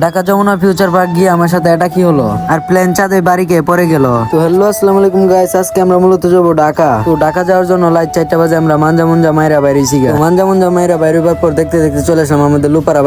Dhaka Jamuna Future park গিয়ে আমার সাথে এটা কি হলো, আর প্লেন চাঁদে বাড়িকে পড়ে গেল। তো হ্যালো, আসসালামু আলাইকুম গাইস, আজকে আমরা মূলত যাবো ঢাকা। তো ঢাকা যাওয়ার জন্য লাইট 4টা বাজে আমরা মানজা মাইরা বাইরেছি। মানজা মাইরা বাইরেবার পর দেখতে দেখতে চলে আসলাম আমাদের লুপারা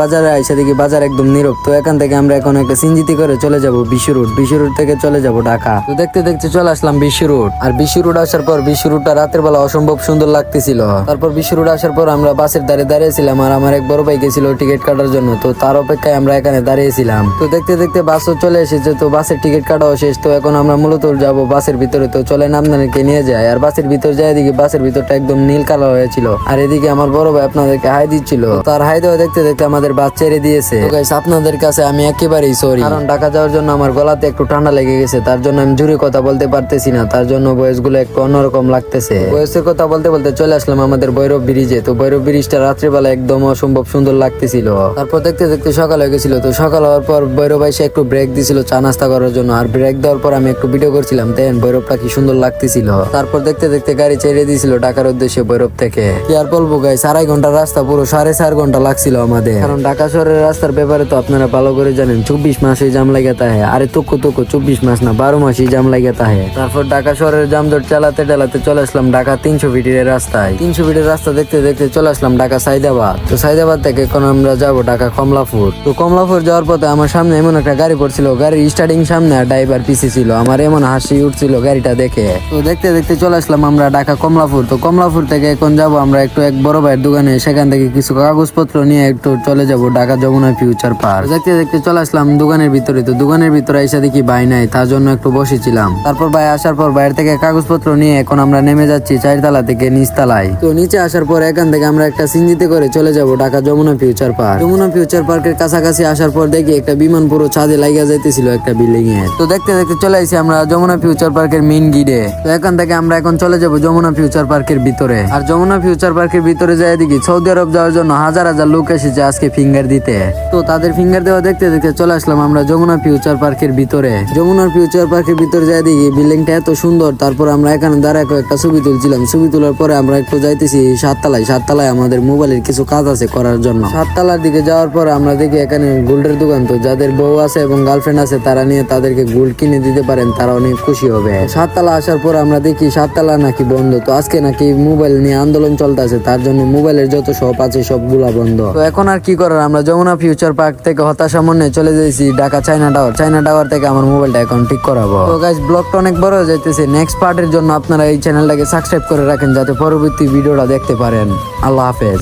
বাজারে আইসা দেখি বাজার একদম নীরব। তো এখান থেকে আমরা এখন একটা সিনজিতি করে চলে যাব বিশ্ব রোড থেকে চলে যাব ঢাকা। তো দেখতে দেখতে চলে আসলাম বিশ্ব রোড। আর বিশ্ব রোড আসার পর বিশ্ব রোডটা রাতের বেলা অসম্ভব সুন্দর লাগতেছিল। তারপর বিশ্ব রোড আসার পর আমরা বাসের দাঁড়িয়েছিলাম, আর আমার এক বড় ভাই গেছিল টিকিট কাটার জন্য। তো তার অপেক্ষায় আমরা এখানে দাঁড়িয়েছিলাম। তো দেখতে দেখতে বাসও চলে এসেছে, তো বাসের টিকিট কাটাও শেষ। তো এখন আমরা মূলত যাব বাসের ভিতরে। তো চলেন আপনাদেরকে নিয়ে যায়। আর বাসের ভিতর যায় দেখি বাসের ভিতরটা একদম নীল কালার হয়েছিল। আর এদিকে আমার বড় ভাই আপনাদেরকে হাই দিচ্ছিল। তার হাই দেওয়া দেখতে দেখতে আমাদের বাস ছেড়ে দিয়েছে। তো গাইস, আপনাদের কাছে আমি একেবারেই সরি, কারণ ঢাকা যাওয়ার জন্য আমার গলাতে একটু ঠান্ডা লেগে গেছে। তার জন্য আমি জোরে কথা বলতে পারতেছি না, তার জন্য ভয়েস গুলো একটু অন্যরকম লাগতেছে। ভয়েসের কথা বলতে বলতে চলে আসলাম আমাদের ভৈরব ব্রিজে। তো ভৈরব ব্রিজটা রাত্রিবেলা একদম অসম্ভব সুন্দর লাগতেছিল। তারপর দেখতে দেখতে সকাল হয়ে গেছিল। তো সকাল হওয়ার পর ভৈরব এসে একটু ব্রেক দিছিল চা নাস্তা করার জন্য। আর ব্রেক দেওয়ার পর আমি একটু ভিডিও করছিলাম, দেন ভৈরবটা কি সুন্দর লাগতেছিল। তারপর দেখতে দেখতে গাড়ি ছেড়ে দিয়েছিল ঢাকার উদ্দেশ্যে ভৈরব থেকে। কি আর বলবো গাইস, 2.5 ঘন্টার রাস্তা পুরো 4.5 ঘন্টা লাগছিল আমাদের। কারণ ঢাকা শহরের রাস্তার ব্যাপারে তো আপনারা ভালো করে জানেন, 24 মাসে জাম লাগে তাহে। আরে তোকো 24 মাস না, 12 মাসই জাম লাগে তাহে। তারপর ঢাকা শহরের জামজট চালাতে চলে আসলাম ঢাকা 300 ফিটের রাস্তায়। 300 ফিটের রাস্তা দেখতে দেখতে চলে আসলাম ঢাকা সাইদাবাদ। তো সাইদাবাদ থেকে এখন আমরা যাবো ঢাকা কমলাপুর। তো কমলাপুর যাওয়ার পথে আমার সামনে এমন একটা গাড়ি পড়ছিল, গাড়ির স্টার্টিং সামনে আর ড্রাইভার পিছিয়ে ছিল। আমার এমন হাসি উঠছিল গাড়িটা দেখে। তো দেখতে দেখতে চলে আসলাম আমরা ঢাকা কমলাপুর। তো কমলাপুর থেকে এখন যাবো আমরা একটু এক বড় ভাইয়ের দোকানে, সেখান থেকে কিছু কাগজপত্র নিয়ে একটু চলে যাব ঢাকা যমুনা ফিউচার পার্ক। দেখতে দেখতে চলে আসলাম দোকানের ভিতরে। তো দোকানের ভিতরে এসে দেখি ভাই নাই, তার জন্য একটু বসেছিলাম। তারপর ভাই আসার পর বাইরে থেকে কাগজপত্র নিয়ে এখন আমরা নেমে যাচ্ছি 4 তলা থেকে নিচতলায়। তো নিচে আসার পর এখান থেকে আমরা একটা সিনজিতে করে চলে যাব Dhaka Jamuna Future Park. Jamuna Future পার্কের কাছাকাছি আসার পর দেখি একটা বিমান পুরো ছাদে লাগিয়ে যাইতেছিল একটা বিল্ডিং এ। তো দেখতে দেখতে চলে আসি আমরা যমুনা ফিউচার পার্কের মেইন গেটে। তো এখান থেকে আমরা এখন চলে যাব যমুনা ফিউচার পার্কের ভিতরে। আর যমুনা ফিউচার পার্কের ভিতরে যাই দেখি সৌদি আরব যাওয়ার জন্য হাজার হাজার লোক এসেছে আজকে ফিঙ্গার দিতে। তো তাদের ফিঙ্গার দেওয়া দেখতে দেখতে চলে আসলাম আমরা যমুনা ফিউচার পার্কের ভিতরে। যমুনা ফিউচার পার্কের ভিতরে যাই দেখি বিল্ডিংটা এত সুন্দর। তারপর আমরা এখানে দাঁড়ায় একটা ছবি তুলছিলাম। ছবি তোলার পরে আমরা একটু যাইতেছি 7 তলায় আমাদের মোবাইলের কিছু কাজ আছে করার জন্য। 7 তলার দিকে যাওয়ার পর আমরা দেখি এখানে গোল্ডের দোকান। তো যাদের বউ আছে এবং গার্লফ্রেন্ড আছে তারা নিয়ে তাদেরকে গোল্ড কিনে দিতে পারেন, তারা অনেক খুশি হবে। 7 তলা আসার পর আমরা দেখি 7 তলা নাকি বন্ধ। তো আজকে নাকি মোবাইল নিয়ে আন্দোলন চলতেছে, তার জন্য মোবাইলের যত শপ আছে সবগুলা বন্ধ। তো এখন আর কি করার, আমরা যমুনা ফিউচার পার্ক থেকে হতাশা মনে চলে যাইছি ঢাকা চায়না টাওয়ার থেকে আমার মোবাইলটা এখন ঠিক করাবো। তো গাইস, ব্লগটা অনেক বড় হয়ে যাইতেছে। নেক্সট পার্টের জন্য আপনারা এই চ্যানেলটাকে সাবস্ক্রাইব করে রাখেন যাতে পরবর্তী ভিডিওটা দেখতে পারেন। আল্লাহ হাফেজ।